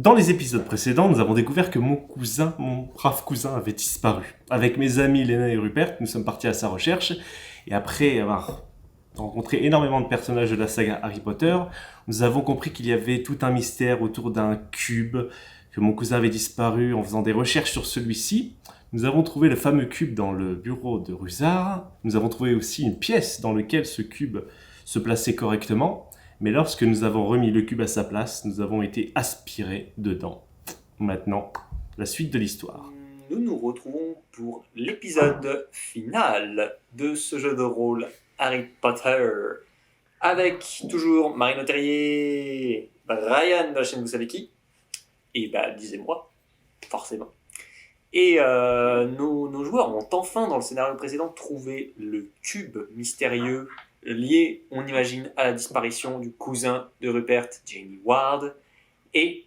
Dans les épisodes précédents, nous avons découvert que mon brave cousin, avait disparu. Avec mes amis Léna et Rupert, nous sommes partis à sa recherche, et après avoir rencontré énormément de personnages de la saga Harry Potter, nous avons compris qu'il y avait tout un mystère autour d'un cube, que mon cousin avait disparu en faisant des recherches sur celui-ci. Nous avons trouvé le fameux cube dans le bureau de Rusard. Nous avons trouvé aussi une pièce dans laquelle ce cube se plaçait correctement. Mais lorsque nous avons remis le cube à sa place, nous avons été aspirés dedans. Maintenant, la suite de l'histoire. Nous nous retrouvons pour l'épisode final de ce jeu de rôle Harry Potter. Avec toujours Marine Leterrier, Brian de la chaîne Vous savez qui, et disez-moi, forcément. Et nos joueurs ont enfin, dans le scénario précédent, trouvé le cube mystérieux lié, on imagine, à la disparition du cousin de Rupert, Jamie Ward, et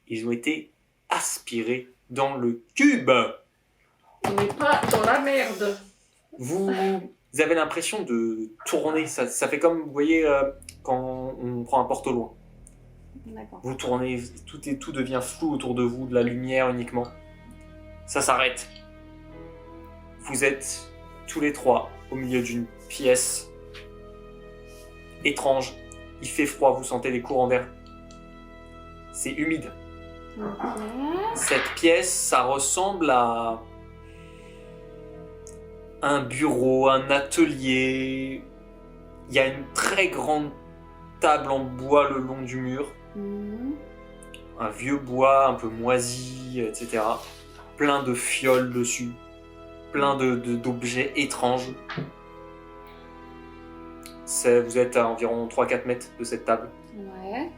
ils ont été aspirés dans le cube. On n'est pas dans la merde. Vous avez l'impression de tourner, ça fait comme, vous voyez, quand on prend un porte au loin. D'accord. Vous tournez, tout devient flou autour de vous, de la lumière uniquement. Ça s'arrête. Vous êtes tous les trois au milieu d'une pièce étrange. Il fait froid, vous sentez les courants d'air. C'est humide. Ok. Cette pièce, ça ressemble à un bureau, un atelier. Il y a une très grande table en bois le long du mur. Un vieux bois un peu moisi, etc. Plein de fioles dessus. Plein d'objets étranges. Vous êtes à environ 3-4 mètres de cette table. Ouais.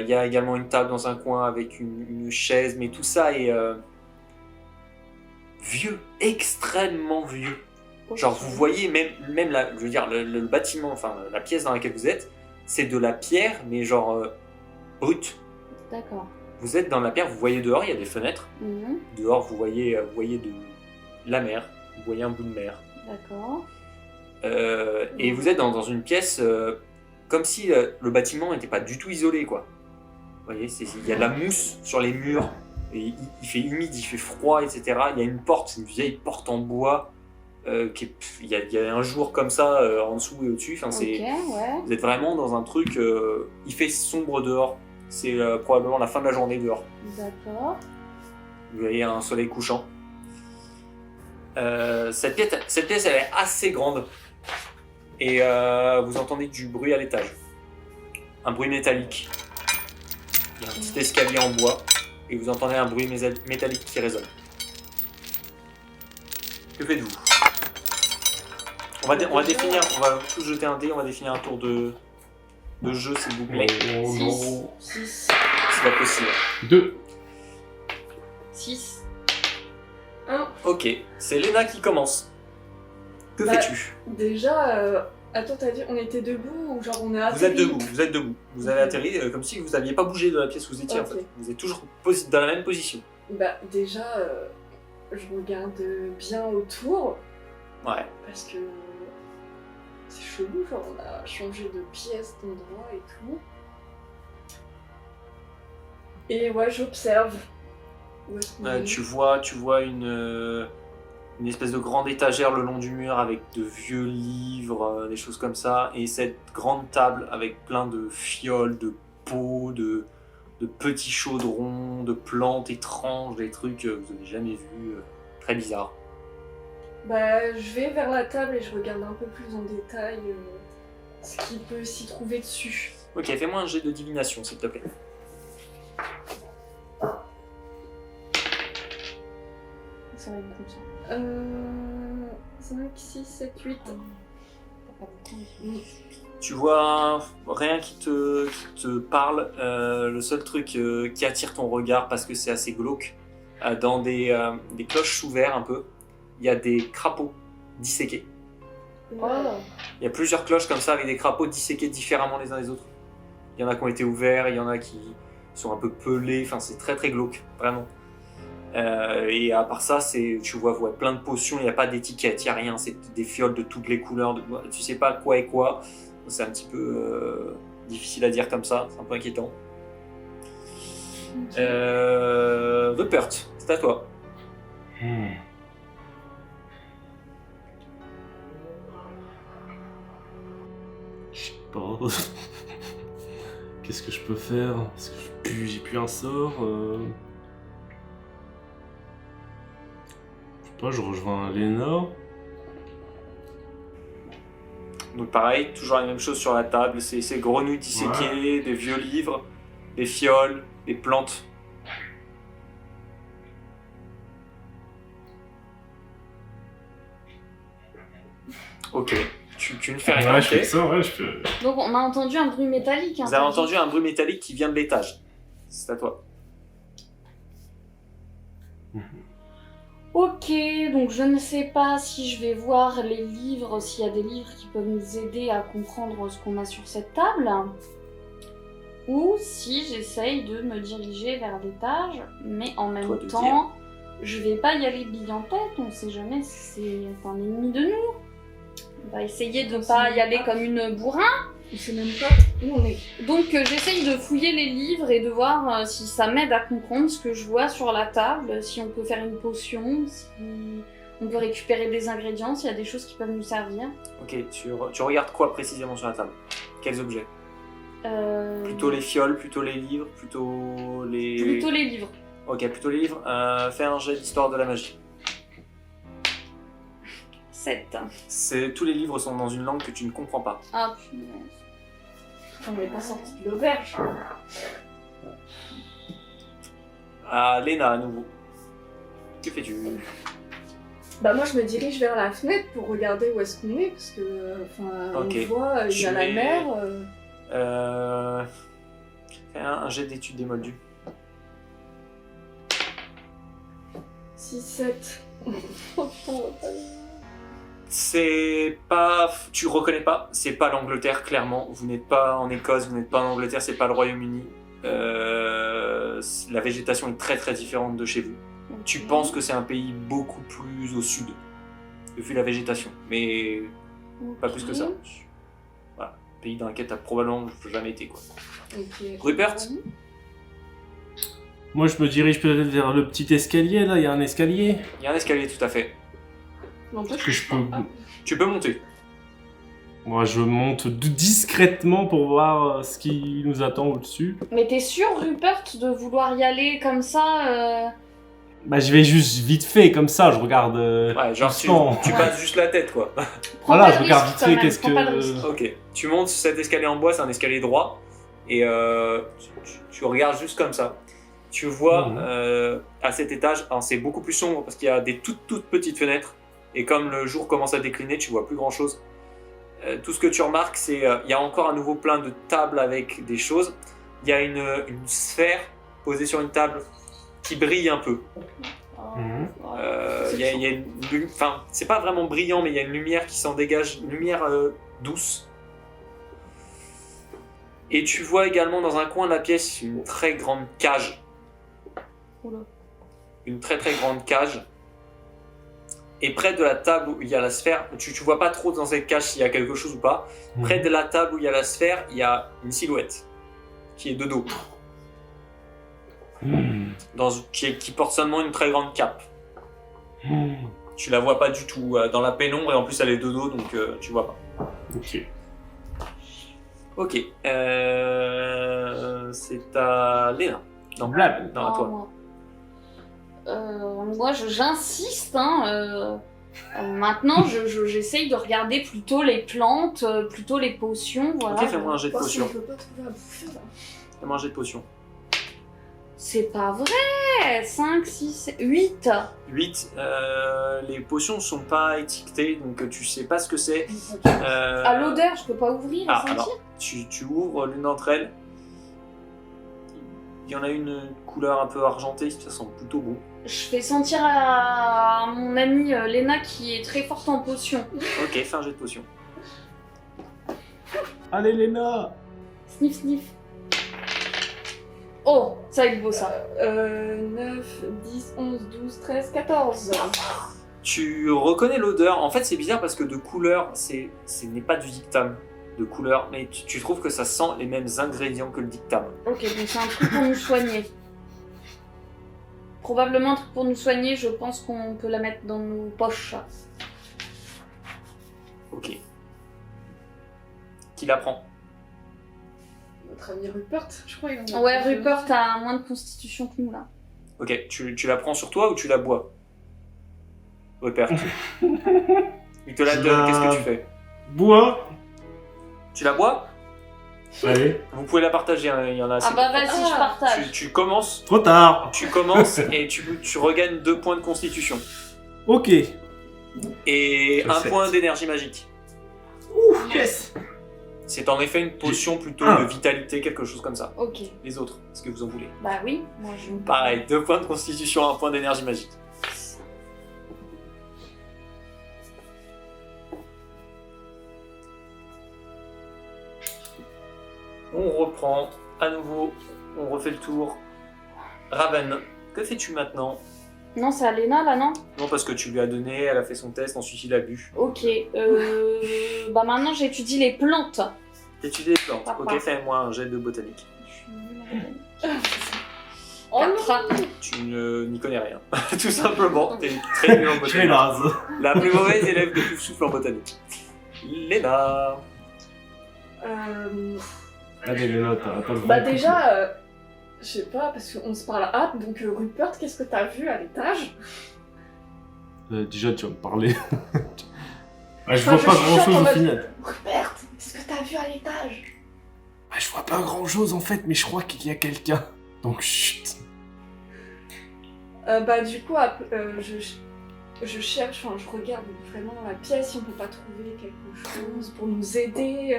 Il y a également une table dans un coin avec une chaise, mais tout ça est vieux, extrêmement vieux. Genre vous voyez même la, je veux dire, le bâtiment, enfin la pièce dans laquelle vous êtes, c'est de la pierre, mais genre brute. D'accord. Vous êtes dans la pierre, vous voyez dehors, il y a des fenêtres. Dehors, vous voyez de la mer, vous voyez un bout de mer. D'accord. Et vous êtes dans une pièce comme si le bâtiment n'était pas du tout isolé, quoi. Vous voyez, il y a de la mousse sur les murs, et il fait humide, il fait froid, etc. Il y a une porte, c'est une vieille porte en bois. Il y a un jour comme ça en dessous et au-dessus. Enfin, Ok, ouais. vous êtes vraiment dans un truc. Il fait sombre dehors. C'est probablement la fin de la journée dehors. D'accord. Vous voyez un soleil couchant. Cette pièce, elle est assez grande. Et vous entendez du bruit à l'étage. Un bruit métallique. Il y a un petit escalier en bois. Et vous entendez un bruit métallique qui résonne. Que faites-vous ? On va tous jeter un dé, on va définir un tour de jeu, s'il vous plaît. Oh non. 6. C'est pas possible. 2. 6. 1. Ok, c'est Léna qui commence. Que fais-tu ? Déjà, attends, t'as dit on était debout ou genre on a Vous êtes debout. Vous avez atterri comme si vous n'aviez pas bougé de la pièce où vous étiez en Ok. fait. Vous êtes toujours dans la même position. Bah déjà, je regarde bien autour Ouais. parce que c'est chelou, genre on a changé de pièce, d'endroit et tout. Et ouais, j'observe. Où est-ce qu'on est. Tu vois une espèce de grande étagère le long du mur avec de vieux livres, des choses comme ça, et cette grande table avec plein de fioles, de pots, de petits chaudrons, de plantes étranges, des trucs que vous n'avez jamais vus, très bizarres. Bah, je vais vers la table et je regarde un peu plus en détail ce qu'il peut s'y trouver dessus. Ok, fais-moi un jet de divination s'il te plaît. Ça va être comme ça. 5, 6, 7, 8. Tu vois rien qui te parle. Le seul truc qui attire ton regard parce que c'est assez glauque, dans des cloches sous verre un peu, il y a des crapauds disséqués. Oh. Il y a plusieurs cloches comme ça avec des crapauds disséqués différemment les uns des autres. Il y en a qui ont été ouverts, il y en a qui sont un peu pelés, enfin c'est très très glauque, vraiment. Et à part ça, tu vois plein de potions, il n'y a pas d'étiquette, il n'y a rien, c'est des fioles de toutes les couleurs, tu sais pas quoi est quoi, c'est un petit peu difficile à dire comme ça, c'est un peu inquiétant. Rupert, c'est à toi. Je sais pas. Qu'est-ce que je peux faire? Est-ce que j'ai plus un sort Je sais pas, je rejoins Lena. Donc pareil, toujours la même chose sur la table, c'est ces grenouilles disséquées, des vieux livres, des fioles, des plantes. Ok, tu ne fais rien. Ouais, je ok. fais ça, ouais, je peux. Donc on a entendu un bruit métallique. Hein, Vous avez entendu un bruit métallique qui vient de l'étage. C'est à toi. Ok, donc je ne sais pas si je vais voir les livres, s'il y a des livres qui peuvent nous aider à comprendre ce qu'on a sur cette table. Ou si j'essaye de me diriger vers l'étage, mais en même Toi de temps, je vais pas y aller bille en tête, on sait jamais si c'est un ennemi de nous. On va essayer de ne pas y aller comme une bourrin. On sait même pas où on est. Donc j'essaye de fouiller les livres et de voir si ça m'aide à comprendre ce que je vois sur la table, si on peut faire une potion, si on peut récupérer des ingrédients, s'il y a des choses qui peuvent nous servir. Ok, tu regardes quoi précisément sur la table? Quels objets? Plutôt les fioles, plutôt les livres, plutôt les... Plutôt les livres. Ok, plutôt les livres. Fais un jet d'histoire de la magie. 7. Tous les livres sont dans une langue que tu ne comprends pas. Ah punaise. On n'est pas sorti de l'auberge. Ah, Léna à nouveau. Que fais-tu? Bah moi je me dirige vers la fenêtre pour regarder où est-ce qu'on est, parce que Ok. on voit, il y a Tu la es- mer. Fais un jet d'études des moldus. 6, 7. C'est pas... Tu reconnais pas, c'est pas l'Angleterre, clairement. Vous n'êtes pas en Écosse, vous n'êtes pas en Angleterre, c'est pas le Royaume-Uni. La végétation est très très différente de chez vous. Tu penses que c'est un pays beaucoup plus au sud, vu la végétation, mais pas plus que ça. Voilà, pays dans lequel t'as probablement jamais été, quoi. Rupert? Moi, je me dirige peut-être vers le petit escalier, là. Il y a un escalier. Il y a un escalier, tout à fait. Est-ce que je peux... Tu peux monter. Moi, je monte discrètement pour voir ce qui nous attend au-dessus. Mais t'es sûr, Rupert, de vouloir y aller comme ça Bah, je vais juste vite fait, comme ça, je regarde... Ouais, genre tu doucement. passes juste la tête, quoi. Prends Voilà, pas je de regarde risque, vite quand fait, même, qu'est-ce prends pas de risque. que... Ok, tu montes cet escalier en bois, c'est un escalier droit, et tu regardes juste comme ça. Tu vois à cet étage, alors c'est beaucoup plus sombre parce qu'il y a des toutes petites fenêtres, et comme le jour commence à décliner, tu vois plus grand chose. Tout ce que tu remarques, c'est il y a encore à nouveau plein de tables avec des choses. Il y a une sphère posée sur une table qui brille un peu. Il y a une enfin, c'est pas vraiment brillant, mais il y a une lumière qui s'en dégage, une lumière douce. Et tu vois également dans un coin de la pièce une très grande cage. Oula. Une très très grande cage. Et près de la table où il y a la sphère, tu vois pas trop dans cette cage s'il y a quelque chose ou pas. Près de la table où il y a la sphère, il y a une silhouette qui est de dos. Qui porte seulement une très grande cape. Tu la vois pas du tout dans la pénombre et en plus elle est de dos donc tu vois pas. Ok. Ok. C'est à Léna. Non, Blab. non, à toi. Moi, j'insiste. Maintenant, j'essaye de regarder plutôt les plantes, plutôt les potions. Voilà. Ok, fais-moi un jet de Voir si on potion. peut pas trouver à bouffer, là. Fais-moi un jet de potion. C'est pas vrai. 5, 6, 8. 8. Les potions sont pas étiquetées donc tu sais pas ce que c'est. À l'odeur, je peux pas ouvrir et Ah, sentir. alors, tu ouvres l'une d'entre elles. Il y en a une couleur un peu argentée, ça sent plutôt bon. Je fais sentir à mon amie Léna qui est très forte en potions. Ok, fais un jet de potion. Allez, Léna. Sniff, sniff. Oh, ça va être beau ça. 9, 10, 11, 12, 13, 14. Tu reconnais l'odeur. En fait, c'est bizarre parce que de couleur, ce n'est pas du dictame de couleur, mais tu trouves que ça sent les mêmes ingrédients que le dictame. Ok, donc c'est un truc pour nous soigner. probablement un truc pour nous soigner, je pense qu'on peut la mettre dans nos poches. Ok. Qui la prend? Notre ami Rupert, je crois. Il en a Ouais, plus. Rupert a moins de constitution que nous là. Ok, tu la prends sur toi ou tu la bois? Rupert. Il te la Je donne, la- qu'est-ce que tu fais? Bois. Tu la bois? Allez. Vous pouvez la partager, hein, il y en a assez. Ah bah vas-y, je partage. Tu commences, Trop tard. et tu regagnes 2 points de constitution. Ok. Et Je 1 sais. point d'énergie magique. Ouh, yes. C'est en effet une potion plutôt Un. de vitalité, quelque chose comme ça. Ok. Les autres, est-ce que vous en voulez? Bah oui, moi je... Pareil, 2 points de constitution, 1 point d'énergie magique. On reprend à nouveau, on refait le tour. Raven, que fais-tu maintenant? Non, c'est Alena là, non? Non, parce que tu lui as donné, elle a fait son test, ensuite il a bu. Ok. Bah maintenant j'étudie les plantes. T'étudies les plantes. Papa. Ok, fais-moi un jet de botanique. Je suis nulle à la botanique. Oh non. 4. Tu n'y connais rien. Tout simplement, t'es très nul en Je botanique. rase. La plus mauvaise élève de Poufsouffle en botanique. Léna. Allez, les notes. Attends, Bah déjà, je sais pas, parce qu'on se parle à hâte, donc Rupert, qu'est-ce que t'as vu à l'étage? Déjà, tu vas me parler. Bah, je Enfin, vois pas je grand chuchote chose en au mode- final. Rupert, qu'est-ce que t'as vu à l'étage? Bah, je vois pas grand chose en fait, mais je crois qu'il y a quelqu'un. Donc, chut. Bah du coup, je cherche, enfin je regarde vraiment la pièce si on peut pas trouver quelque chose pour nous aider.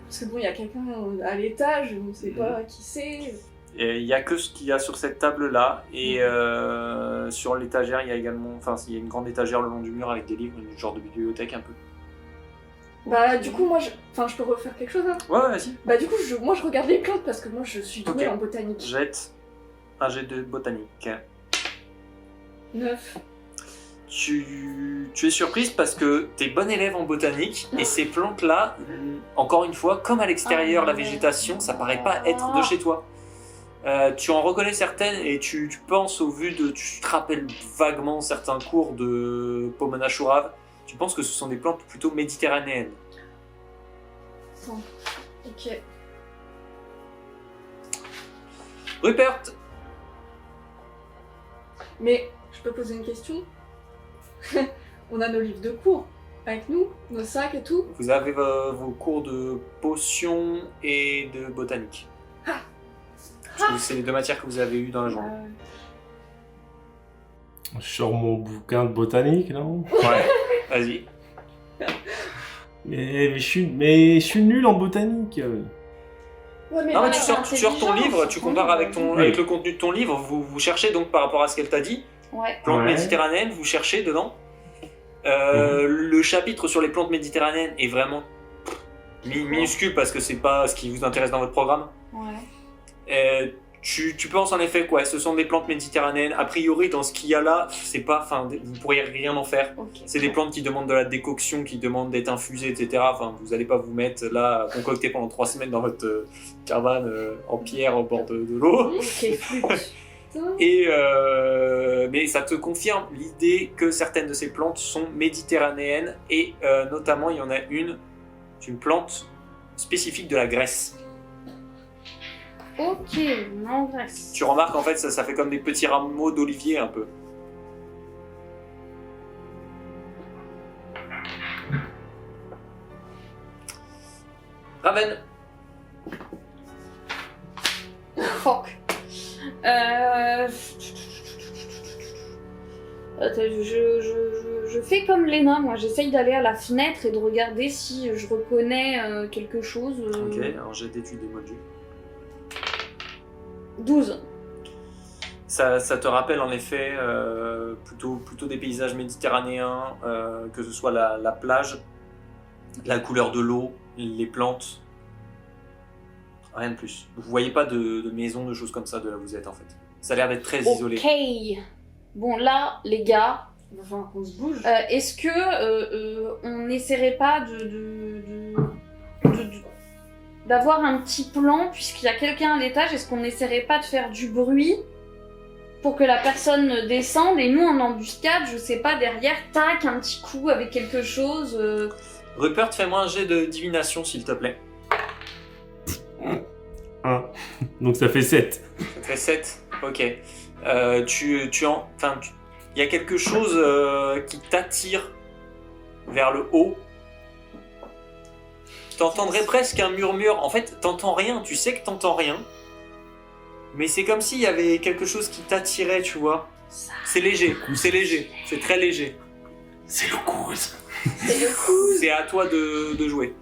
Parce que bon, il y a quelqu'un à l'étage, on sait pas qui c'est. Il y a que ce qu'il y a sur cette table-là, et sur l'étagère, il y a également, enfin, il y a une grande étagère le long du mur avec des livres, une genre de bibliothèque un peu. Bah du coup, moi, je peux refaire quelque chose, hein. Ouais, vas-y. Bah du coup, moi je regarde les plantes parce que moi je suis douée Ok. en botanique. Jette un jet de botanique. 9. Tu es surprise parce que t'es bonne élève en botanique, et ces plantes-là, encore une fois, comme à l'extérieur, la végétation, ça paraît pas être de chez toi. Tu en reconnais certaines et tu penses au vu de... Tu te rappelles vaguement certains cours de Pomona Shurav. Tu penses que ce sont des plantes plutôt méditerranéennes. Ok. Rupert, Mais je peux poser une question? On a nos livres de cours avec nous, nos sacs et tout. vous avez vos cours de potions et de botanique. Parce que c'est les 2 matières que vous avez eues dans la journée. Je sors mon bouquin de botanique, non? Ouais. Vas-y. Mais je suis nul en botanique. Ouais, mais Non, mais là, tu sors ton livre, tu compares avec Oui. avec le contenu de ton livre, vous cherchez donc par rapport à ce qu'elle t'a dit, Ouais. plantes Ouais. méditerranéennes, vous cherchez dedans. Le chapitre sur les plantes méditerranéennes est vraiment minuscule parce que c'est pas ce qui vous intéresse dans votre programme. Ouais. Tu penses en effet quoi, ce sont des plantes méditerranéennes. A priori, dans ce qu'il y a là, c'est pas, enfin, vous pourriez rien en faire. Ok. C'est des plantes qui demandent de la décoction, qui demandent d'être infusées, etc. Enfin, vous allez pas vous mettre là à concocter pendant 3 semaines dans votre caravane en pierre au bord de l'eau. Ok, flûte. Et mais ça te confirme l'idée que certaines de ces plantes sont méditerranéennes et notamment il y en a une plante spécifique de la Grèce. Ok, en Grèce. Tu remarques en fait ça fait comme des petits rameaux d'olivier un peu. Raven, Fuck. Attends, je fais comme Léna, moi. J'essaye d'aller à la fenêtre et de regarder si je reconnais quelque chose. ok, alors j'ai d'études des modules. 12. Ça te rappelle en effet plutôt des paysages méditerranéens, que ce soit la plage, la couleur de l'eau, les plantes. Rien de plus. Vous voyez pas de maisons, de choses comme ça de là où vous êtes en fait. Ça a l'air d'être très isolé. Ok. Bon, là, les gars, Il va falloir qu'on se bouge. est-ce que on n'essaierait pas d'avoir un petit plan, puisqu'il y a quelqu'un à l'étage, est-ce qu'on n'essaierait pas de faire du bruit pour que la personne descende et nous en embuscade, je sais pas, derrière, tac, un petit coup avec quelque chose. Rupert, fais-moi un jet de divination, s'il te plaît. 1. Donc ça fait 7. Ça fait 7. Ok. Il y a quelque chose qui t'attire vers le haut. T'entendrais presque un murmure. En fait, t'entends rien. Tu sais que t'entends rien. Mais c'est comme s'il y avait quelque chose qui t'attirait, tu vois. C'est léger. C'est léger. C'est très léger. C'est le cause. C'est le coup. C'est à toi de jouer.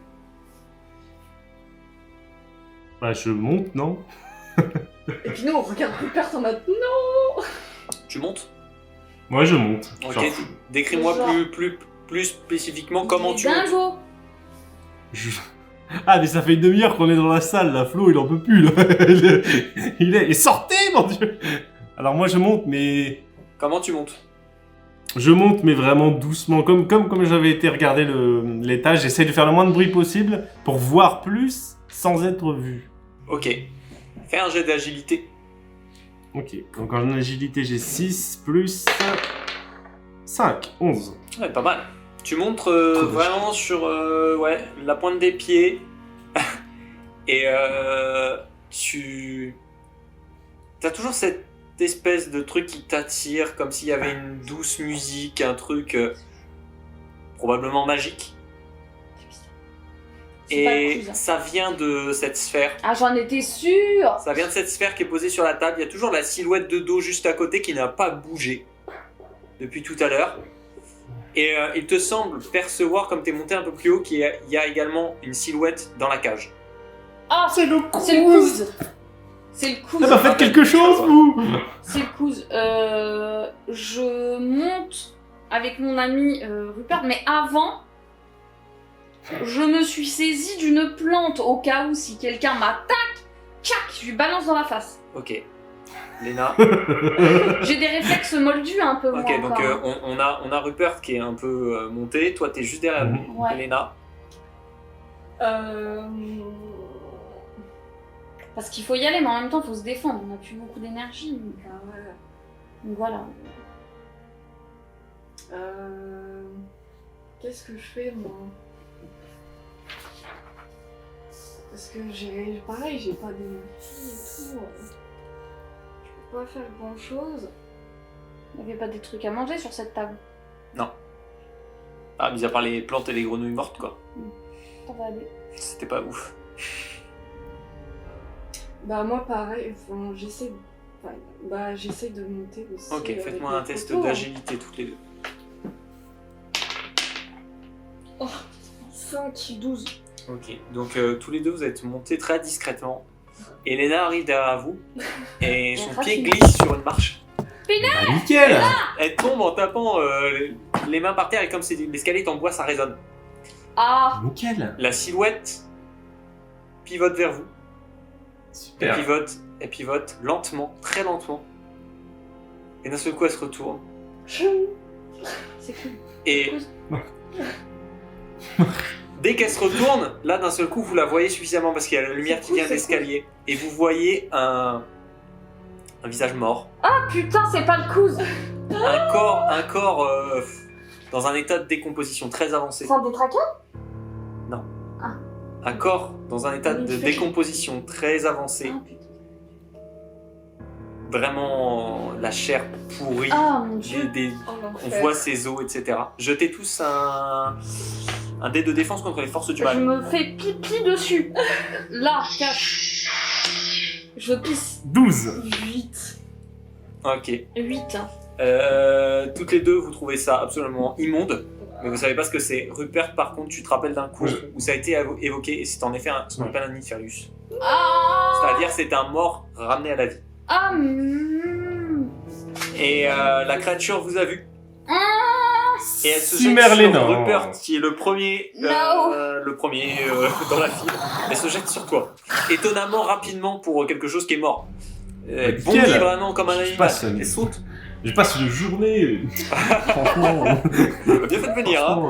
Bah je monte, non? Et puis nous, on regarde Rupert en mode non. Tu montes. Moi je monte. Ok. Genre, Décris-moi Genre. plus spécifiquement comment tu montes. Dingo. je- Ah mais ça fait une demi-heure qu'on est dans la salle, là, Flo il en peut plus là. Et sortez mon dieu. Alors moi je monte mais... Comment tu montes? Je monte mais vraiment doucement, comme j'avais été regarder l'étage, j'essaie de faire le moins de bruit possible pour voir plus sans être vu. Ok. Fais un jet d'agilité. Ok, donc en agilité j'ai 6 plus 5, 11. Ouais, pas mal. Tu montres Trop vraiment sur la pointe des pieds. Et tu... T'as toujours cette espèce de truc qui t'attire, comme s'il y avait une douce musique, un truc probablement magique. C'est pas le Et cousin. ça vient de cette sphère. Ah, j'en étais sûre. Ça vient de cette sphère qui est posée sur la table. Il y a toujours la silhouette de dos juste à côté qui n'a pas bougé depuis tout à l'heure. Et il te semble percevoir, comme tu es monté un peu plus haut, qu'il y a également une silhouette dans la cage. Ah, C'est le c'est le couze. C'est le couze. Ah bah faites quelque chose vous. C'est le couze. Je monte avec mon ami Rupert, mais avant, je me suis saisie d'une plante au cas où si quelqu'un m'attaque, tchac, je lui balance dans la face. Ok. Léna. J'ai des réflexes moldus un peu. Ok, moi, donc encore. on a Rupert qui est un peu monté. Toi, t'es juste derrière lui. Ouais. Léna. Parce qu'il faut y aller, mais en même temps, il faut se défendre. On n'a plus beaucoup d'énergie. Donc, Ah ouais. donc voilà. Qu'est-ce que je fais moi? Parce que j'ai pas d'énergie et tout. Je peux pas faire grand chose. Il n'y avait pas des trucs à manger sur cette table. Ah, mis à part les plantes et les grenouilles mortes, quoi. Ça va aller. C'était pas ouf. Bah moi pareil, enfin, j'essaie de monter aussi. Ok, avec faites-moi mes un test poteaux, hein. d'agilité toutes les deux. 5, 12. Ok, donc tous les deux vous êtes montés très discrètement. Et Léna arrive derrière vous et son Bien pied rapide. glisse sur une marche. Bah nickel. Elle tombe en tapant les mains par terre et comme c'est l'escalier est en bois, ça résonne. Ah, Nickel. La silhouette pivote vers vous. Elle Super. pivote lentement, très lentement. Et d'un seul coup, elle se retourne. c'est cool. Et dès qu'elle se retourne, là d'un seul coup, vous la voyez suffisamment parce qu'il y a la lumière qui cool, vient de c'est l'escalier. Et vous voyez un visage mort. Ah putain, c'est pas le couze. Un corps dans un état de décomposition très avancé. C'est un détraqueur. Un corps dans un état Il de fait- décomposition très avancé. Ah, putain. Vraiment la chair pourrie. Ah mon dieu. Oh, On l'enfer. voit ses os, etc. Jetez tous un dé de défense contre les forces du Je mal. me fais pipi dessus. Là, 4. Je pisse. 12. 8. Ok. 8. Toutes les deux, vous trouvez ça absolument immonde, mais vous savez pas ce que c'est. Rupert, par contre, tu te rappelles d'un coup où ça a été évoqué, et c'est en effet ce qu'on appelle un Niferius. Ah. C'est-à-dire c'est un mort ramené à la vie. Ah. Et la créature vous a vu. Et elle se Si jette Merlin, sur non. Rupert, qui est le premier No. dans la file. Elle se jette sur toi. Étonnamment rapidement pour quelque chose qui est mort. Elle Nickel. bondit vraiment comme un Je animal. passe. Elle saute. Je passe une journée. Franchement. Bien fait de venir, hein.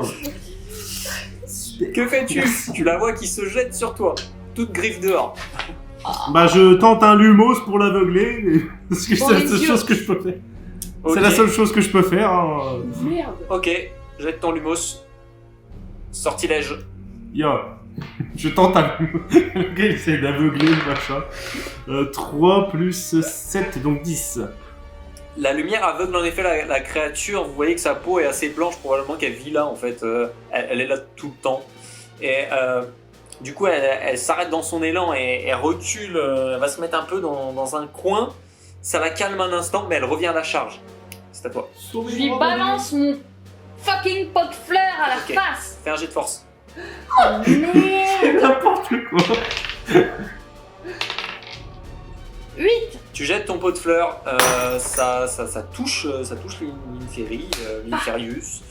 Super. Que fais-tu? Merci. Tu la vois qui se jette sur toi, toute griffe dehors. Bah, je tente un lumos pour l'aveugler. Parce que Dans c'est la les seule yeux. chose que je peux faire. Ok. C'est la seule chose que je peux faire. Hein. Merde. Ok, jette ton lumos. Sortilège. Yo. Je tente un lumos. Le gars, il essaie d'aveugler le machin. 3 plus 7, donc 10. La lumière aveugle en effet la créature. Vous voyez que sa peau est assez blanche, probablement qu'elle vit là en fait. Elle est là tout le temps. Et du coup, elle s'arrête dans son élan et elle recule. Elle va se mettre un peu dans un coin. Ça la calme un instant, mais elle revient à la charge. C'est à toi. Je lui balance mon fucking pot de fleurs à la Ok. face. Fais un jet de force. Oh merde. N'importe quoi. 8. Tu jettes ton pot de fleurs, ça touche Linferius.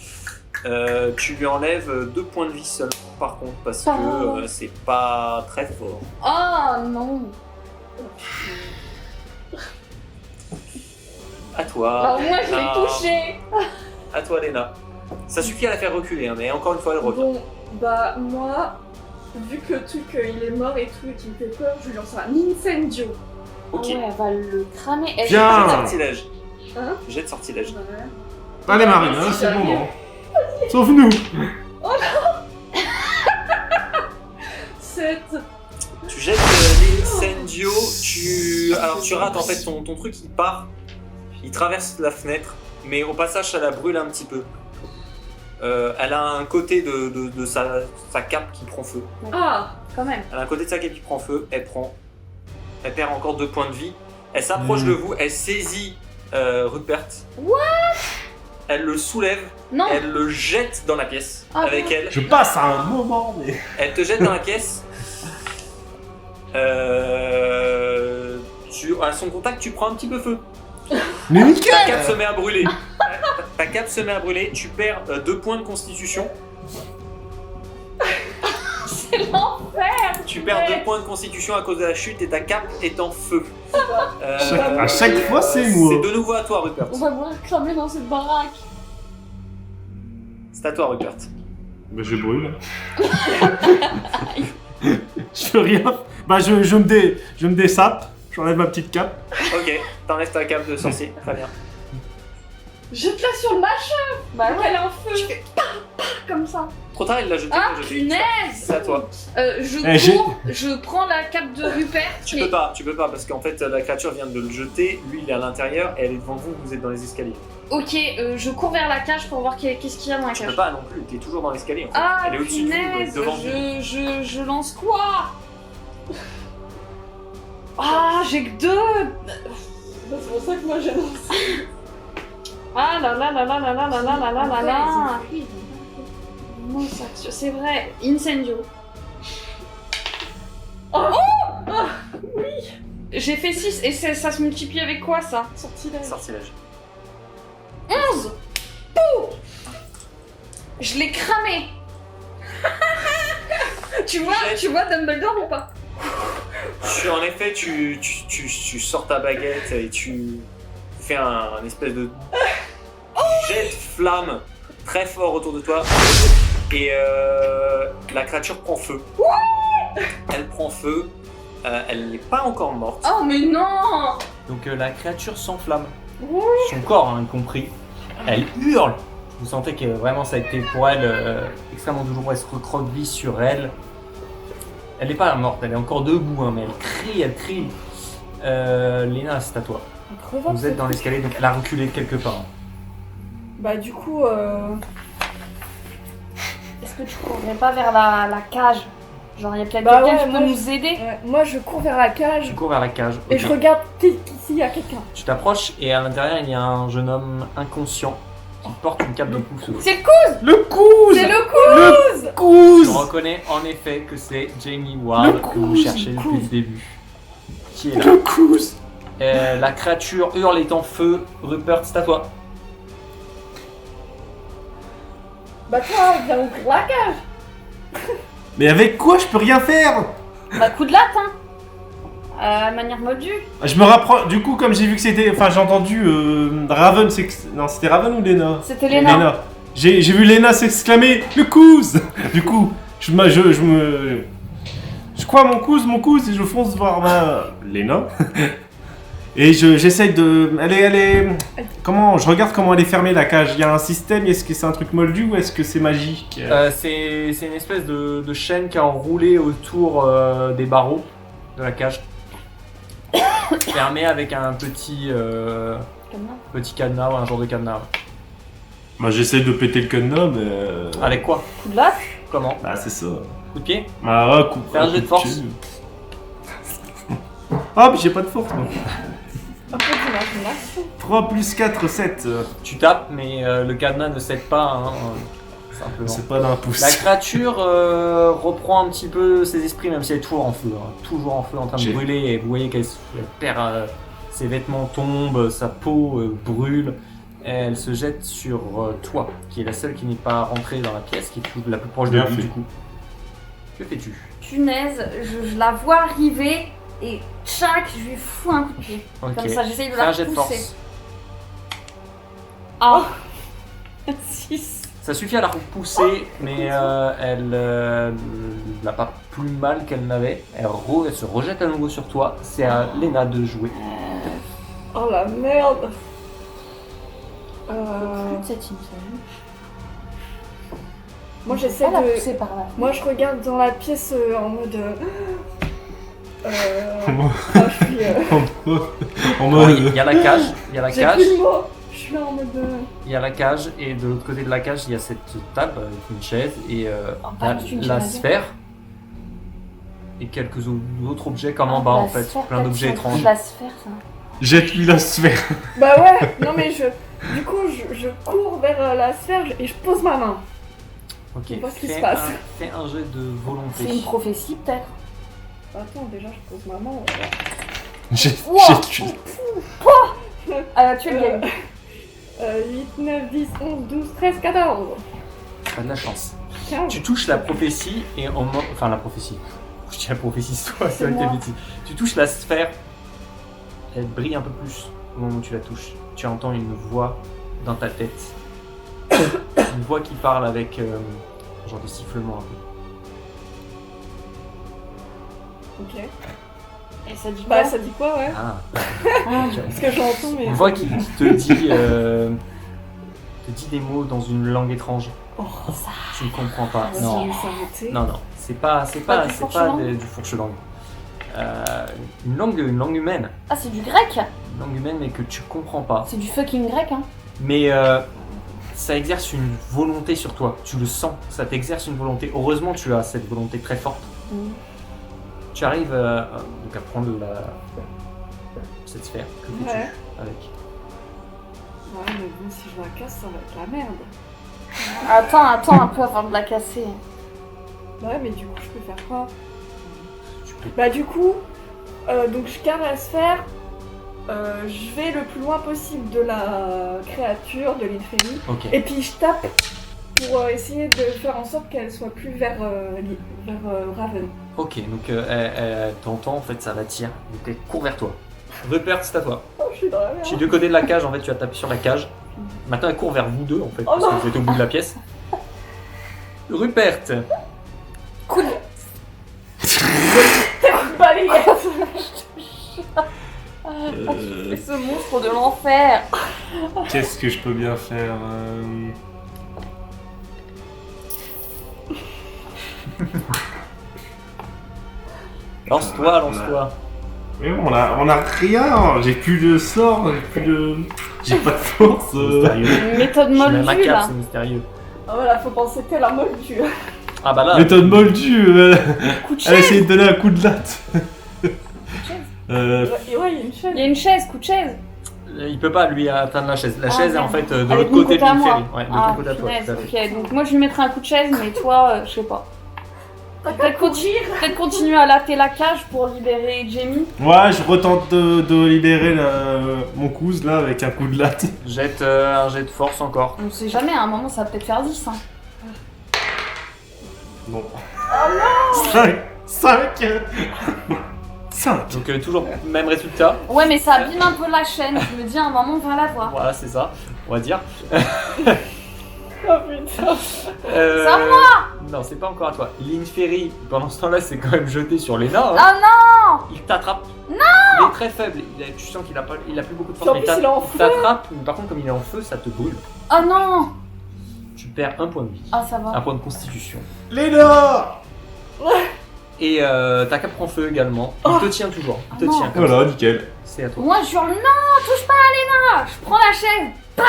Tu lui enlèves 2 points de vie seulement par contre, parce que c'est pas très fort. Oh non. À toi. Alors moi je l'ai Léna. touché. À toi, Léna. Ça suffit à la faire reculer, hein, mais encore une fois, elle revient. Bon, bah moi, vu que le truc il est mort et tout et qu'il me fait peur, je lui lance un incendio. Ok. Ah ouais, elle va le cramer. Elle Bien. Jet de Ah. sortilège. Hein? Jet de sortilège. Ouais. Allez, Marine, hein, c'est le moment. Sauve-nous. 7. Tu jettes l'incendio, alors tu rates en fait ton truc, il part, il traverse la fenêtre, mais au passage ça la brûle un petit peu. Elle a un côté de sa cape qui prend feu. Ah, quand même. Elle a un côté de sa cape qui prend feu, elle perd encore 2 points de vie. Elle s'approche de vous, elle saisit Rupert. What? Elle le soulève, Non. elle le jette dans la pièce Ah, avec elle. Je passe à un moment, mais. Elle te jette dans la pièce. À son contact, tu prends un petit peu feu. Mais nickel. Ta cape se met à brûler. Ta cape se met à brûler. Tu perds 2 points de constitution. C'est l'enfer. Tu perds 2 points de constitution à cause de la chute et ta cape est en feu. À chaque fois, c'est moi. C'est de nouveau à toi, Rupert. On va mourir cramé dans cette baraque. C'est à toi, Rupert. Bah, je brûle. Je peux rien. Bah, je me dessape. J'enlève ma petite cape. Ok, t'enlèves ta cape de sorcier. Très bien. jette-la sur le machin. Bah Elle est en feu. comme ça. Trop tard, il l'a jeté. Ah il l'a jeté. punaise. C'est à toi. Je cours, je prends la cape de Rupert. Tu peux pas, parce qu'en fait, la créature vient de le jeter. Lui, il est à l'intérieur et elle est devant vous. Vous êtes dans les escaliers. Ok, je cours vers la cage pour voir qu'est-ce qu'il y a dans la Tu peux cage. pas non plus. T'es toujours dans l'escalier. En fait. Ah Elle est au-dessus de vous, punaise, devant vous. je lance quoi? Ah, j'ai que 2. C'est pour ça que moi j'ai lancé. Ah là là là là là là là là là là là là. C'est vrai, Incendio. Oui. J'ai fait 6 et ça se multiplie avec quoi ça? Sortilège. Sortilège. 11. Pouh. Je l'ai cramé. tu vois Dumbledore ou pas? En effet, tu sors ta baguette et tu fais un espèce de jet de flamme très fort autour de toi. Et la créature prend feu. Elle prend feu. Elle n'est pas encore morte. Oh mais non. Donc la créature s'enflamme. Son corps hein, compris. Elle hurle. Vous sentez que vraiment ça a été pour elle extrêmement douloureux. Elle se recroqueville sur elle. Elle n'est pas morte, elle est encore debout, hein, mais elle crie. Léna, c'est à toi. Vous êtes dans l'escalier, donc elle a reculé de quelque part. Bah du coup, Est-ce que tu courrais pas vers la cage? Genre il y a peut-être Bah quelqu'un ouais, qui peut moi, nous aider. moi je cours vers la cage Tu cours vers la cage. et ok. je regarde s'il y a quelqu'un. Tu t'approches et à l'intérieur il y a un jeune homme inconscient qui porte une cape de pouf. C'est le coup. Le couze. C'est le coup. Tu Couze. reconnais en effet que c'est Jamie Ward que vous cherchez depuis le début. Qui est là. Le couze. La créature hurle est en feu. Rupert, c'est à toi. Bah toi, viens ouvrir la cage. Mais avec quoi je peux rien faire? Bah coup de latte hein. Manière moldue. Je me rapproche. Du coup, comme j'ai vu que c'était. Enfin, j'ai entendu Raven Non, c'était Raven ou Léna? C'était Léna. J'ai vu Léna s'exclamer le couze. Du coup, je quoi mon cousin, et je fonce voir Léna. Et j'essaye de... Elle est... Comment... Je regarde comment elle est fermée la cage. Il y a un système, est-ce que c'est un truc moldu ou est-ce que c'est magique? C'est une espèce de chaîne qui est enroulée autour des barreaux de la cage. Fermée avec un petit cadenas ou un genre de cadenas. Bah j'essaye de péter le cadenas, mais... Avec quoi? Coup de latte. Comment? Bah c'est ça. Coup de pied? Bah ouais, Fais un jet de force. Ah mais j'ai pas de force moi. Un peu d'imagination. 3 plus 4, 7. Tu tapes, mais le cadenas ne cède pas, hein, simplement. C'est pas d'un pouce. La créature reprend un petit peu ses esprits, même si elle est toujours en feu. Toujours en feu, en train de brûler. Et vous voyez qu'elle perd... ses vêtements tombent, sa peau brûle. Elle se jette sur toi, qui est la seule qui n'est pas rentrée dans la pièce, qui est la plus proche de lui du coup. Que fais-tu? Punaise, je la vois arriver et tchac, je lui fous un coup de pied. Ok. Comme ça, j'essaye de Fais un la jet de repousser. force. Ah 6. Ça suffit à la repousser, mais elle n'a pas plus mal qu'elle n'avait. Elle se rejette à nouveau sur toi. C'est à Léna de jouer. Oh la merde. Plus de cette team, Moi j'essaie la de... pousser par là. Moi je regarde dans la pièce en mode... je suis... En Bon, il y a la cage. Il y a la J'ai cage. plus de mots. Je suis là en mode... Il y a la cage et de l'autre côté de la cage il y a cette table avec une chaise et la sphère et quelques autres objets comme en bas en fait, plein d'objets étranges. La sphère, ça. Jette-lui la sphère. Bah ouais, non mais du coup je cours vers la sphère et je pose ma main. Ok, On voit ce qui se passe. Fais un jet de volonté. C'est une prophétie peut-être. Attends, déjà je pose ma main. Jette-lui. Tu es gagné. 8, 9, 10, 11, 12, 13, 14. T'as de la chance. 15. Tu touches la prophétie et enfin la prophétie. Je dis la prophétie, c'est toi, c'est vrai que t'es bêtise. Tu touches la sphère, elle brille un peu plus au moment où tu la touches. Tu entends une voix dans ta tête. Une voix qui parle avec un genre de sifflement un peu. Ok. Et ça dit Bah quoi? ça dit quoi ouais? Ah. Parce que j'entends mais... Une voix qui te dit des mots dans une langue étrange. Oh, ça. Tu ne comprends pas. On va Non. s'arrêter. Non, c'est pas du fourche-langue du fourche-langue. Une langue humaine. Ah, c'est du grec? Une langue humaine, mais que tu comprends pas. C'est du fucking grec, hein. Mais ça exerce une volonté sur toi. Tu le sens. Ça t'exerce une volonté. Heureusement, tu as cette volonté très forte. Tu arrives donc à prendre cette sphère. Que fais-tu Ouais. avec? Ouais mais bon si je la casse ça va être la merde. Attends un peu avant de la casser. Bah ouais mais du coup je peux faire quoi? Tu peux. Bah du coup, donc je carre la sphère, je vais le plus loin possible de la créature, de l'inférie, Ok. et puis je tape pour essayer de faire en sorte qu'elle soit plus vers Raven. Ok, donc elle t'entend, en fait, ça l'attire. Donc elle court vers toi. Rupert, c'est à toi. Oh je suis dans la merde. Je suis du côté de la cage, en fait, tu as tapé sur la cage. Maintenant, elle court vers vous deux, en fait, parce que vous êtes au bout de la pièce. Rupert, Cool. Balayette. Ce monstre de l'enfer. Qu'est-ce que je peux bien faire lance-toi. Mais bon, on a rien. J'ai plus de sort, j'ai pas de force. Méthode Je suis même à moldue, cap, là. c'est mystérieux. Ah voilà, faut penser que t'es la moldue. Ah bah là, Méthode moldue. Coup de Elle a chaise. essayé de donner un coup de latte. Ouais, il y a une chaîne. Il y a une chaise, coup de chaise. il peut pas lui atteindre la chaise. La Ah, chaise est en merde. fait de Elle est l'autre de mon côté de côté à moi. l'inférie. Ouais, de Ah, ton côté à toi. punaise, tout à fait. ok. Donc moi je lui mettrai un coup de chaise, mais toi, je sais pas. Peut-être continuer à latter la cage pour libérer Jamie. Ouais, je retente de libérer mon cousin là avec un coup de latte. Jette un jet de force encore. On sait jamais, à un moment ça va peut-être faire 10. Hein. Bon. 5 Donc toujours même résultat. Ouais, mais ça abîme un peu la chaîne. Je me dis, à un moment on va la voir. Voilà, c'est ça, on va dire. Oh putain. C'est à moi. Non, c'est pas encore à toi. Lynn Ferry, pendant ce temps-là, c'est quand même jeté sur Léna. Hein. Oh non. Il t'attrape. Non. Il est très faible. Tu sens qu'il a plus beaucoup de Puis en force. plus, il est en Il feu. t'attrape, mais par contre, comme il est en feu, ça te brûle. Oh non. Tu perds un point de vie. Ah, ça va. Un point de constitution. Léna! Et ta cape prend feu également. Il te tient toujours. Il te Oh non. tient comme Voilà, ça. nickel. C'est à toi. Moi, je hurle non, touche pas à Léna. Je prends la chaise. Bah.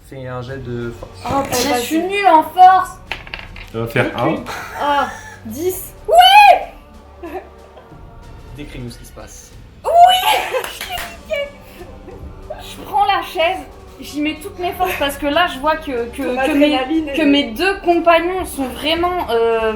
Fais un jet de force. Oh, putain, je suis nulle en force. Ça va faire 1. Ah, 10. Décris-nous ce qui se passe. Je prends la chaise. J'y mets toutes mes forces parce que là, je vois que que mes deux compagnons sont vraiment,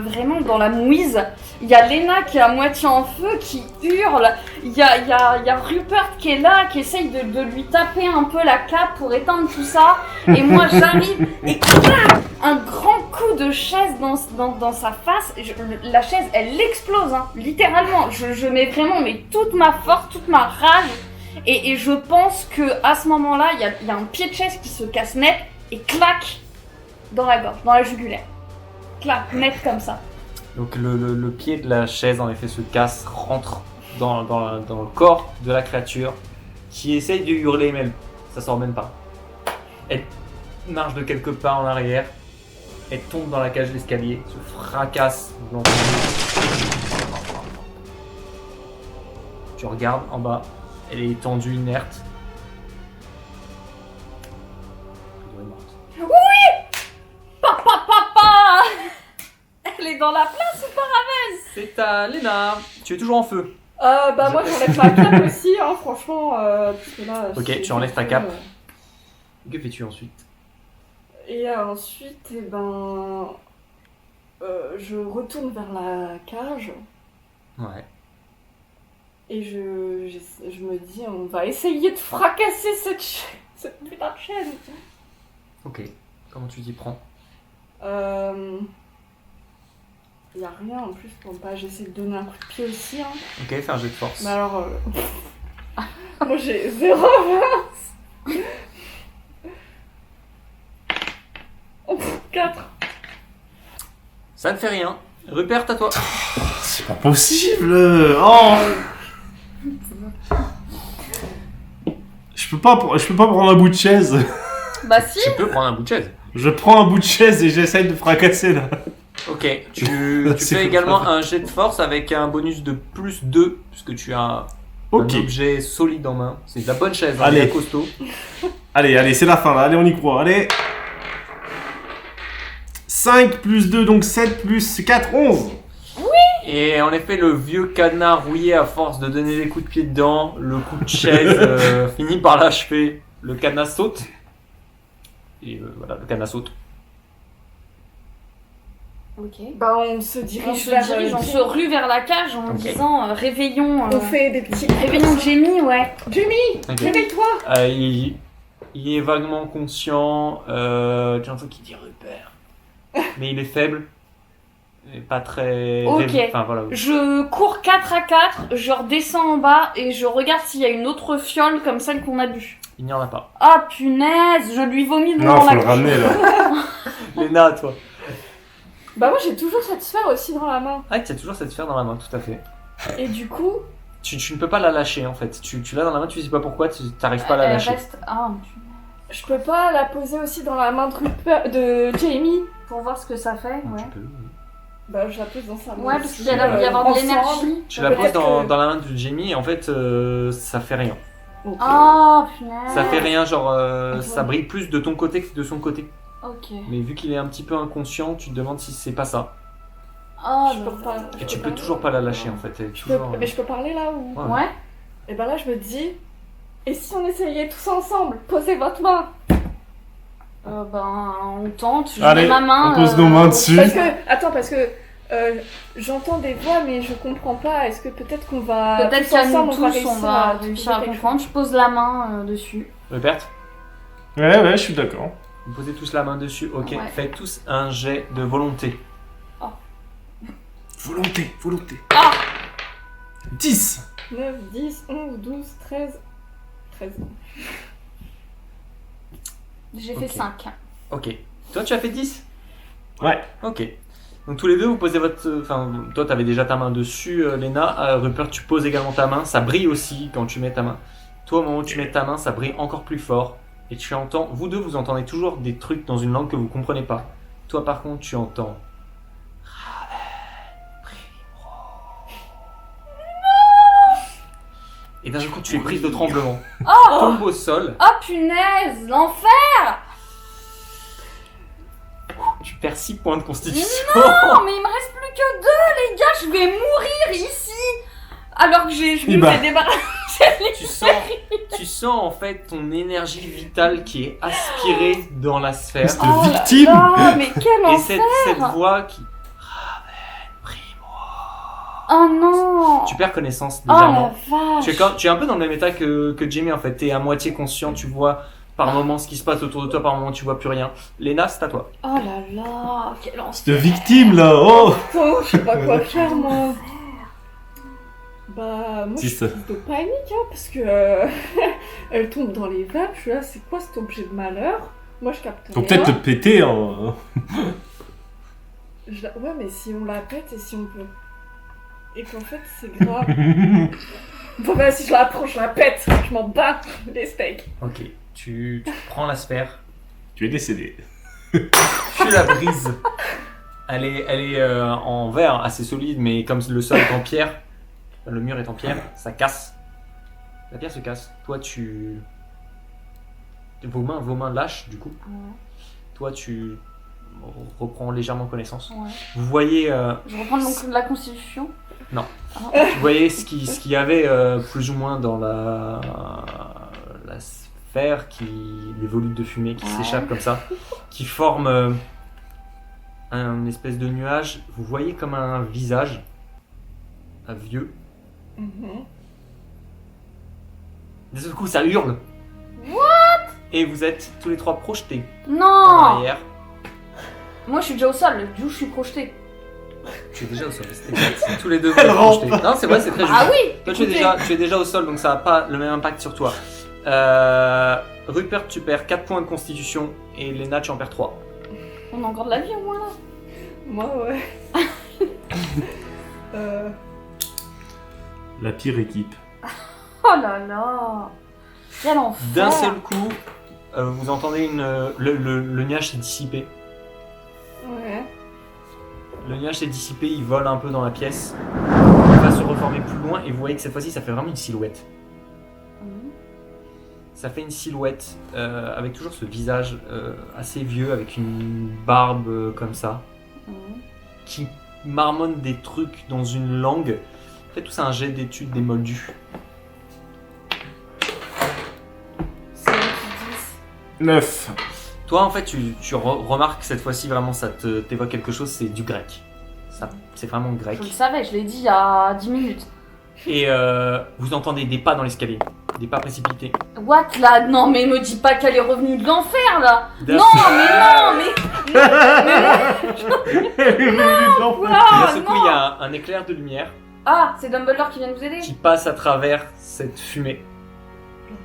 vraiment dans la mouise. Il y a Léna qui est à moitié en feu, qui hurle. Il y a Rupert qui est là, qui essaye de lui taper un peu la cape pour éteindre tout ça. Et moi, j'arrive et clac, un grand coup de chaise dans sa face. La chaise, elle explose, hein, littéralement. Je mets vraiment toute ma force, toute ma rage. Et je pense que à ce moment-là, il y a un pied de chaise qui se casse net et claque dans la gorge, dans la jugulaire. Claque, net comme ça. Donc le pied de la chaise en effet se casse, rentre dans le corps de la créature qui essaye de hurler mais ça sort même pas. Elle marche de quelques pas en arrière, elle tombe dans la cage d'escalier, se fracasse dans ton dos. Tu regardes en bas, elle est étendue, inerte. Elle est morte. Papa Elle est dans la place ou pas? C'est à Léna. Tu es toujours en feu. Bah moi j'enlève ma cape aussi, hein, franchement. Parce que là, Ok, c'est- tu enlèves ta cape. Que fais-tu ensuite? Et ensuite, eh ben, je retourne vers la cage Ouais. et je me dis, on va essayer de fracasser cette putain de chaîne. Ok. Comment tu t'y prends? Y a rien en plus pour pas. J'essaie de donner un coup de pied aussi. Hein. Ok, fais un jet de force. Mais alors, moi j'ai 0 avance. 4. Ça ne fait rien. Rupert, à toi. C'est pas possible. Oh. Je peux pas prendre un bout de chaise. Bah si. Tu peux prendre un bout de chaise. Je prends un bout de chaise et j'essaye de fracasser là. Ok, tu C'est fais pas également grave. un jet de force avec un bonus de plus 2, puisque tu as un objet solide en main. C'est de la bonne chaise, hein, Allez. bien costaud. Allez, c'est la fin là. Allez, on y croit. Allez. 5 plus 2, donc 7 plus 4, 11. Et en effet, le vieux cadenas rouillé à force de donner des coups de pied dedans, le coup de chaise finit par l'achever. Le cadenas saute. Et voilà, le cadenas saute. Ok. Bah on se dirige On se vers dirige, on se rue vers la cage en Ok. disant réveillons. On fait des petits Réveillons Jamie, ouais. Jimmy, Ok. réveille-toi. Il est vaguement conscient. Tu entends qui dit Rupert. Mais il est faible. Et pas très. Ok. Enfin voilà. Je cours 4 à 4, je redescends en bas et je regarde s'il y a une autre fiole comme celle qu'on a bu. Il n'y en a pas. Ah punaise, je lui vomis Non, dans faut la le ramener là. Léna, toi. Bah moi j'ai toujours cette sphère aussi dans la main. Ah, tu as toujours cette sphère dans la main, tout à fait. Et du coup, Tu ne peux pas la lâcher en fait. Tu l'as dans la main, tu sais pas pourquoi, tu n'arrives pas à la Elle lâcher. reste. Ah, je peux pas la poser aussi dans la main de Jamie. pour voir ce que ça fait, Donc, ouais. tu peux. Bah je la pose dans sa main. Ouais, parce aussi, qu'il y a l'air d'y avoir de ensemble. l'énergie. Tu la poses Peut-être que- dans la main de Jamie et en fait ça fait rien. Ok. Ah, punaise. Ça fait rien, genre Ok. ça brille plus de ton côté que de son côté. Ok. Mais vu qu'il est un petit peu inconscient, tu te demandes si c'est pas ça. Ah, Je peux pas. Et tu peux toujours pas la lâcher en fait. Elle est Je peux- toujours, Mais je peux parler là ou Ouais. Ouais. Et ben là je me dis, et si on essayait tous ensemble, posez votre main. Ben, on tente. Je Allez, mets ma main. on pose nos mains dessus. Parce que j'entends des voix mais je comprends pas. Est-ce que peut-être qu'on va Peut-être tous qu'à ensemble, nous tous, on va trouver réussir à quelque comprendre. Je pose la main dessus. Rupert, Ouais, je suis d'accord. vous posez tous la main dessus. Ok, Ouais. faites tous un jet de volonté. Volonté. Ah 10. chose. 9, 10, 11, 12, 13. 13. J'ai Ok. fait 5. Ok. Toi, tu as fait 10 ? Ouais. Ok. Donc tous les deux, vous posez votre... Enfin, toi, tu avais déjà ta main dessus, Léna. Rupert, tu poses également ta main. Ça brille aussi quand tu mets ta main. Toi, au moment où tu mets ta main, ça brille encore plus fort. Et tu entends... Vous deux, vous entendez toujours des trucs dans une langue que vous comprenez pas. Toi, par contre, tu entends... Et d'un coup, tu es prise de tremblement. Oh Tombe au sol. Oh punaise, l'enfer! Tu perds 6 points de constitution. Non, mais il me reste plus que 2, les gars, je vais mourir ici! Alors que je Eh me ben. fais débarrasser. Tu sens en fait ton énergie vitale qui est aspirée dans la sphère. Cette victime. Ah, mais quel Et enfer! cette voix qui... Oh non! Tu perds connaissance Oh légèrement. la vache! Tu es un peu dans le même état que Jamie en fait. Tu es à moitié conscient, tu vois par moment ce qui se passe autour de toi, par moment tu vois plus rien. Léna, c'est à toi. Oh là là, quel enfer! Cette victime là, oh. Putain, je sais pas quoi faire, moi. Bah, moi, je Si, suis ça. prise de panique, hein, parce que elle tombe dans les vapes. Je suis là, c'est quoi cet objet de malheur? Moi, je capte Faut rien. peut-être te péter hein. Ouais, mais si on la pète et si on peut... Et qu'en fait, c'est grave. Bon, bah, si je la prends, je la pète. Je m'en bats les steaks. Ok, tu prends la sphère, Tu es décédé. tu la brises. Elle est en verre assez solide, mais comme le sol est en pierre, le mur est en pierre, ça casse. La pierre se casse. Toi, vos mains lâchent du coup. Ouais, Toi, tu reprends légèrement connaissance. ouais. Vous voyez, Je reprends donc la constitution. vous voyez ce qu'il y avait plus ou moins dans la sphère, les volutes de fumée qui Ouais. s'échappent comme ça, qui forment un espèce de nuage. Vous voyez comme un visage, un vieux. D'un seul coup, ça hurle. Et vous êtes tous les trois projetés en Non! arrière. Moi je suis déjà au sol, du coup je suis projetée. Tu es déjà au sol, c'est exact. Tous les deux vous Elle êtes rampe. projetés. Non, c'est vrai, c'est très juste. Ah oui! Toi, tu es écoutez. déjà au sol, donc ça n'a pas le même impact sur toi. Rupert, tu perds 4 points de constitution et Léna, tu en perds 3. On a encore de la vie au moins là. Moi, ouais. La pire équipe. Oh là là! Quel enfer! D'un seul coup, vous entendez le nuage s'est dissipé. Ouais. Le nuage s'est dissipé, il vole un peu dans la pièce. Il va se reformer plus loin et vous voyez que cette fois-ci, ça fait vraiment une silhouette. Mhm. Ça fait une silhouette avec toujours ce visage assez vieux, avec une barbe comme ça, Mhm. qui marmonne des trucs dans une langue. Faites tous un jet d'étude des moldus. C'est moi qui 9. Toi, en fait, tu remarques cette fois-ci vraiment, ça t'évoque quelque chose, c'est du grec. C'est vraiment grec. Je le savais, je l'ai dit il y a 10 minutes. Et vous entendez des pas dans l'escalier, des pas précipités. What là? Non mais me dis pas qu'elle est revenue de l'enfer là! D'un Non mais D'un Ah, seul coup, il y a un éclair de lumière Ah, c'est Dumbledore qui vient nous aider? qui passe à travers cette fumée,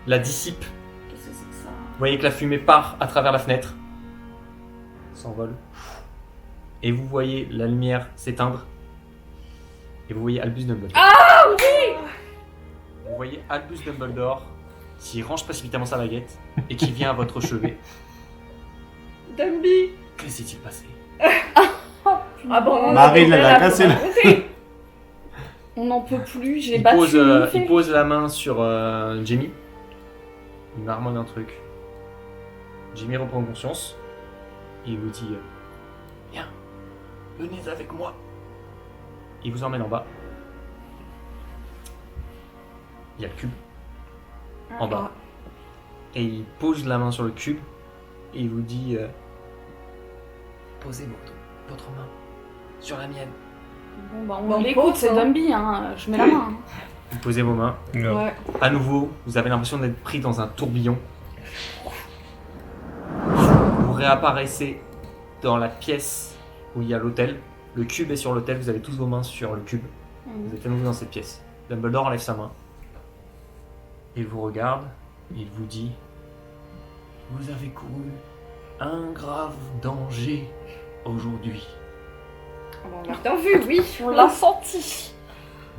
la dissipe. Qu'est-ce que c'est que ça? Vous voyez que la fumée part à travers la fenêtre, s'envole, et vous voyez la lumière s'éteindre, et vous voyez Albus Dumbledore. Ah oui! Vous voyez Albus Dumbledore qui range précipitamment sa baguette et qui vient à votre chevet. Dumby. Que s'est-il passé? Ah bon, on Marie, elle a là, cassé faut la- raconter. On n'en peut plus, je l'ai Il battu. il pose la main sur Jamie. Il marmonne un truc. Jamie reprend conscience. Et il vous dit Viens, venez avec moi. Il vous emmène en bas. Il y a le cube en bas. Et il pose la main sur le cube. Et il vous dit Posez votre main sur la mienne. Bon bah Bon, on l'écoute, c'est hein. Dumby, hein. Je mets la main. Hein. Vous posez vos mains. Ouais. À nouveau, vous avez l'impression d'être pris dans un tourbillon. Vous réapparaissez dans la pièce où il y a l'hôtel. Le cube est sur l'hôtel, vous avez tous vos mains sur le cube. Vous êtes à nouveau dans cette pièce. Dumbledore enlève sa main. Il vous regarde et il vous dit Vous avez couru un grave danger aujourd'hui. On l'a bien vu, oui. On l'a senti.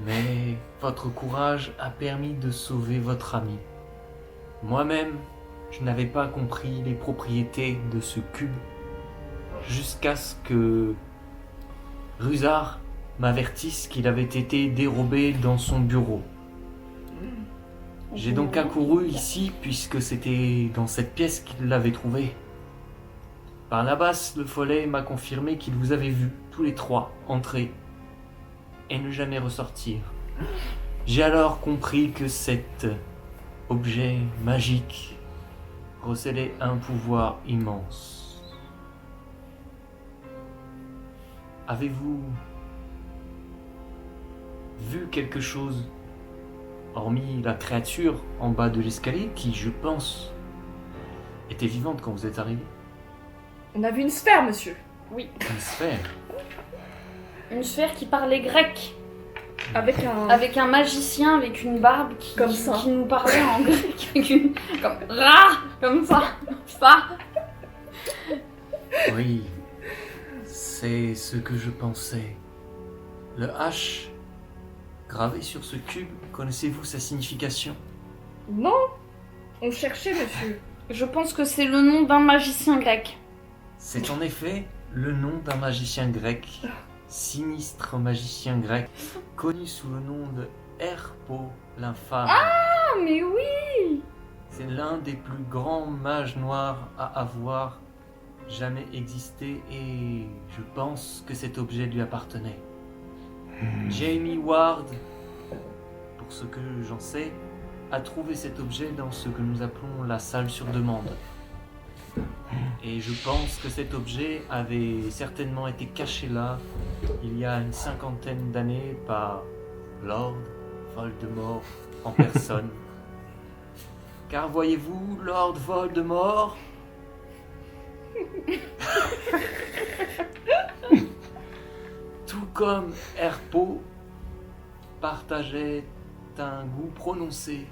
Mais votre courage a permis de sauver votre ami. Moi-même, je n'avais pas compris les propriétés de ce cube jusqu'à ce que Rusard m'avertisse qu'il avait été dérobé dans son bureau. J'ai donc accouru ici puisque c'était dans cette pièce qu'il l'avait trouvé. Barnabas le Follet m'a confirmé qu'il vous avait vu tous les trois entrer et ne jamais ressortir. J'ai alors compris que cet objet magique recélait un pouvoir immense. Avez-vous vu quelque chose, hormis la créature en bas de l'escalier qui, je pense, était vivante quand vous êtes arrivé? On a vu une sphère, monsieur. Une sphère. Une sphère qui parlait grec. Avec un... Avec un magicien avec une barbe qui, Comme ça. qui nous parlait en grec. Avec une... Comme... Ra comme ça. Ça. Oui, c'est ce que je pensais. Le H gravé sur ce cube, connaissez-vous sa signification? Non. On cherchait, monsieur. Je pense que c'est le nom d'un magicien grec. C'est en effet le nom d'un magicien grec, sinistre magicien grec, connu sous le nom de Herpo l'infâme. Ah, mais oui. C'est l'un des plus grands mages noirs à avoir jamais existé et je pense que cet objet lui appartenait. Jamie Ward, pour ce que j'en sais, a trouvé cet objet dans ce que nous appelons la salle sur demande. Et je pense que cet objet avait certainement été caché là il y a une 50aine d'années par Lord Voldemort en personne. Car voyez-vous, Lord Voldemort, tout comme Herpo, partageait un goût prononcé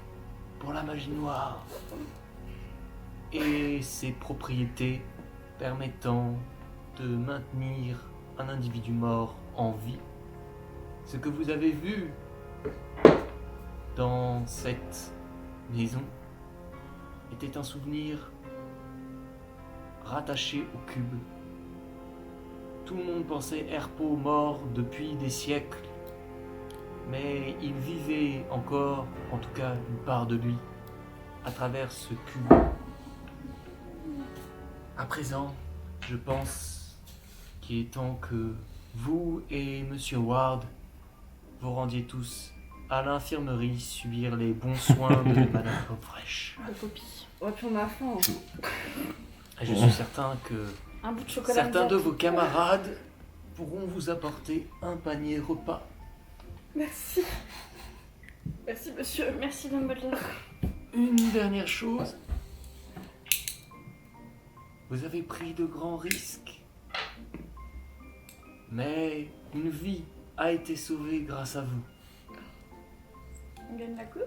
pour la magie noire et ses propriétés permettant de maintenir un individu mort en vie. Ce que vous avez vu dans cette maison était un souvenir rattaché au cube. Tout le monde pensait Herpo mort depuis des siècles, mais il vivait encore, en tout cas une part de lui, à travers ce cube. À présent, je pense qu'il est temps que vous et Monsieur Ward vous rendiez tous à l'infirmerie subir les bons soins de Madame Pomme-Fraîche. De Poppy. Ouais, puis on a faim. Et je suis certain que Un bout de chocolat. certains de Jack. vos camarades pourront vous apporter un panier repas. Merci. Merci, monsieur. Merci Dumbledore. Une dernière chose. Vous avez pris de grands risques. Mais une vie a été sauvée grâce à vous. On gagne la coupe.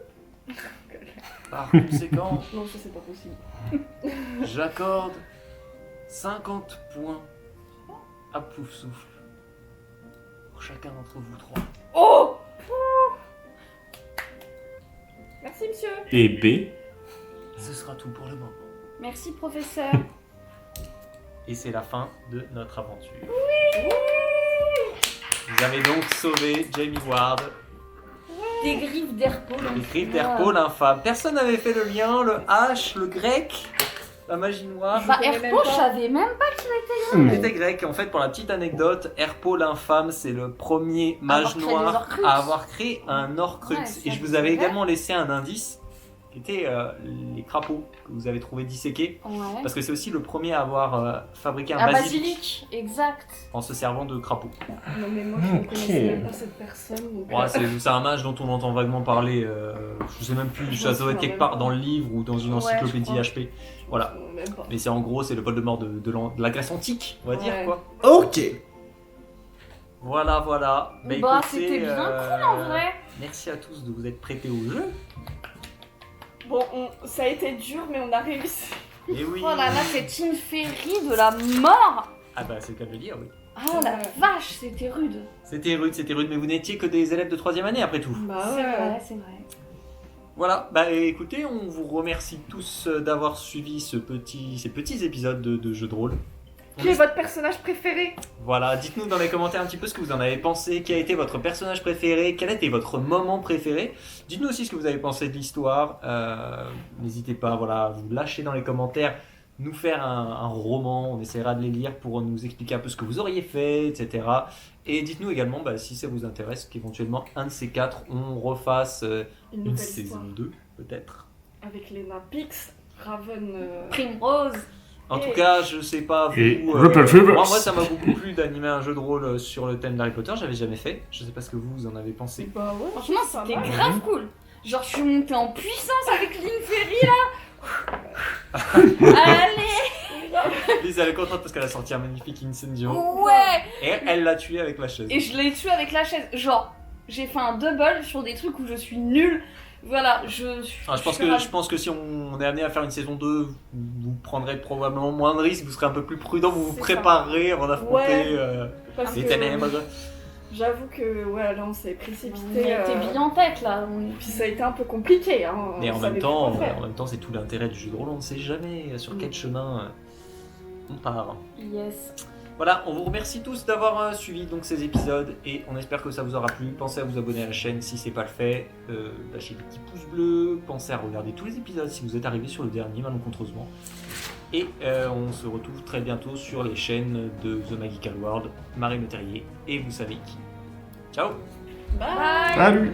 Par conséquent, Non, ça c'est pas possible. j'accorde 50 points à Poufsouffle pour chacun d'entre vous trois. Oh. Merci, monsieur. Et B. Ce sera tout pour le moment. Merci professeur. Et c'est la fin de notre aventure. Vous avez donc sauvé Jamie Ward, Des griffes d'Herpo. les griffes d'Herpo l'infâme. Personne n'avait fait le lien, le H, le grec, la magie noire. Bah connais même Herpo, pas. je savais même pas. Il était grec. En fait, pour la petite anecdote, Herpo l'infâme, c'est le premier mage Avoir créé les noir Horcruxes. à avoir créé un Horcrux. Ouais, ça, Et je je vous avais savais. également laissé un indice, qui était les crapauds que vous avez trouvé disséqués. Ouais. Parce que c'est aussi le premier à avoir fabriqué un Un basilic basilic, exact. en se servant de crapauds. Non, mais moi je ne Ok. connaissais même pas cette personne. Donc, Ouais, c'est un mage dont on entend vaguement parler. Je sais même plus, ça doit être quelque part dans le livre ou dans une Ouais, encyclopédie je HP. Voilà. Même pas. Mais c'est en gros, c'est le Voldemort de la Grèce antique, on va dire Ouais. quoi. Ok. Voilà. Bah, Bah écoutez, c'était bien cool en vrai. Merci à tous de vous être prêtés au jeu. Bon, ça a été dur, mais on a réussi. Et oui. Oh là là, cette inférie de la mort. Ah bah c'est le cas de le dire, oui. Ah la vache, c'était rude. C'était rude, mais vous n'étiez que des élèves de 3e année après tout. Bah C'est ouais. vrai, c'est vrai. Voilà, bah écoutez, on vous remercie tous d'avoir suivi ces petits épisodes de jeux de rôle. Qui est votre personnage préféré? Voilà, dites-nous dans les commentaires un petit peu ce que vous en avez pensé, quel a été votre personnage préféré, quel a été votre moment préféré. Dites-nous aussi ce que vous avez pensé de l'histoire. N'hésitez pas, voilà, à vous lâcher dans les commentaires, nous faire un roman, on essaiera de les lire pour nous expliquer un peu ce que vous auriez fait, etc. Et dites-nous également si ça vous intéresse qu'éventuellement un de ces 4, on refasse Une une nouvelle saison histoire. 2 peut-être. Avec Lena Pix, Raven. Primrose. En Et- tout cas, je sais pas vous. Et Rupert Fevers. moi, ça m'a beaucoup plu d'animer un jeu de rôle sur le thème d'Harry Potter. J'avais jamais fait. Je sais pas ce que vous en avez pensé. Bah ouais. Franchement, ça c'était va. grave cool. Genre, je suis montée en puissance avec l'Inferi là. Allez. Lise, elle est contente parce qu'elle a sorti un magnifique incendio Ouais. et elle l'a tué avec la chaise. Et je l'ai tué avec la chaise. Genre, j'ai fait un double sur des trucs où je suis nulle. Voilà, je pense que si on est amené à faire une saison 2, vous prendrez probablement moins de risques, vous serez un peu plus prudent, vous vous C'est préparerez avant d'affronter Ouais. Parce les que ténèbres. j'avoue que ouais, là on s'est On précipité. était bien en tête là. Puis ça a été un peu compliqué. Hein. Mais On en savait même plus quoi temps, faire. c'est tout l'intérêt du jeu de rôle, on ne sait jamais sur quel chemin on part. Yes. Voilà, on vous remercie tous d'avoir suivi donc ces épisodes et on espère que ça vous aura plu. Pensez à vous abonner à la chaîne si c'est pas le fait, lâchez des petits pouces bleus, pensez à regarder tous les épisodes si vous êtes arrivé sur le dernier malencontreusement. Et on se retrouve très bientôt sur les chaînes de The Magical World, Marine Le Terrier et vous savez qui. Ciao. Bye. Salut.